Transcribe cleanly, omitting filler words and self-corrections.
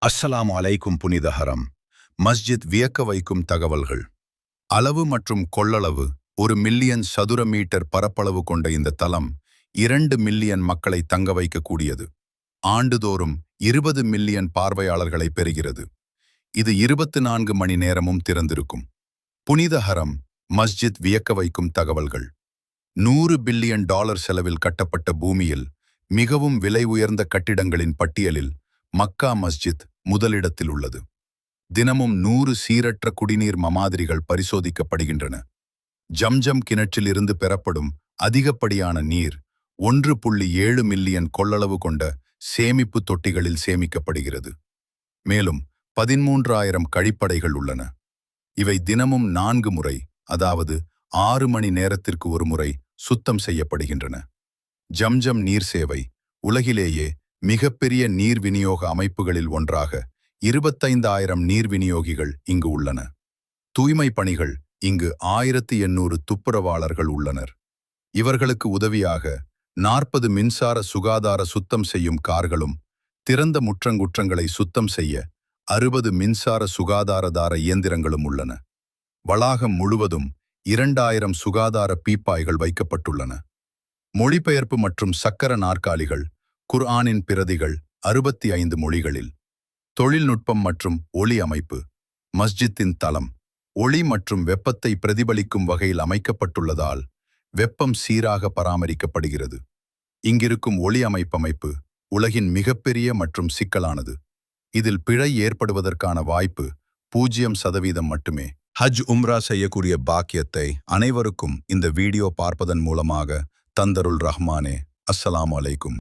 அஸ்ஸலாமு அலைக்கும் புனித ஹரம். மஸ்ஜித் வியக்க வைக்கும் தகவல்கள். அளவு மற்றும் கொள்ளளவு 1 மில்லியன் சதுர மீட்டர் பரப்பளவு கொண்ட இந்த தலம் 2 மில்லியன் மக்களை தங்க வைக்கக்கூடியது. ஆண்டுதோறும் 20 மில்லியன் பார்வையாளர்களை பெறுகிறது. இது 24 மணி நேரமும் திறந்திருக்கும். புனித ஹரம் மஸ்ஜித் வியக்க வைக்கும் தகவல்கள். $100 பில்லியன் செலவில் கட்டப்பட்ட பூமியில் மிகவும் விலை உயர்ந்த கட்டிடங்களின் பட்டியலில் மக்கா மஸ்ஜித் முதலிடத்தில் உள்ளது. தினமும் 100 சீரற்ற குடிநீர் மமாதிரிகள் பரிசோதிக்கப்படுகின்றன. ஜம்ஜம் கிணற்றில் இருந்து பெறப்படும் அதிகப்படியான நீர் 1.7 மில்லியன் கொள்ளளவு கொண்ட சேமிப்பு தொட்டிகளில் சேமிக்கப்படுகிறது. மேலும் 13,000 கழிப்பறைகள் உள்ளன. இவை தினமும் 4 முறை, அதாவது 6 மணி நேரத்திற்கு ஒரு முறை சுத்தம் செய்யப்படுகின்றன. ஜம்ஜம் நீர் சேவை உலகிலேயே மிகப்பெரிய நீர் விநியோக அமைப்புகளில் ஒன்றாக 25,000 நீர் விநியோகிகள் இங்கு உள்ளன. தூய்மை பணிகள் இங்கு 1800 துப்புரவாளர்கள் உள்ளனர். இவர்களுக்கு உதவியாக 40 மின்சார சுகாதார சுத்தம் செய்யும் கார்களும், திறந்த முற்றங்குற்றங்களை சுத்தம் செய்ய 60 மின்சார சுகாதாரதார இயந்திரங்களும் உள்ளன. வளாகம் முழுவதும் 2000 சுகாதார பீப்பாய்கள் வைக்கப்பட்டுள்ளன. மொழிபெயர்ப்பு மற்றும் சக்கர நாற்காலிகள், குர்ஆனின் பிரதிகள் 65 மொழிகளில். தொழில்நுட்பம் மற்றும் ஒளி அமைப்பு. மஸ்ஜித்தின் தளம் ஒளி மற்றும் வெப்பத்தை பிரதிபலிக்கும் வகையில் அமைக்கப்பட்டுள்ளதால் வெப்பம் சீராக பராமரிக்கப்படுகிறது. இங்கிருக்கும் ஒளி அமைப்பு உலகின் மிகப்பெரிய மற்றும் சிக்கலானது. இதில் பிழை ஏற்படுவதற்கான வாய்ப்பு 0% மட்டுமே. ஹஜ் உம்ரா செய்யக்கூடிய பாக்கியத்தை அனைவருக்கும் இந்த வீடியோ பார்ப்பதன் மூலமாக தந்தருள் ரஹ்மானே. அஸ்ஸலாமு அலைக்கும்.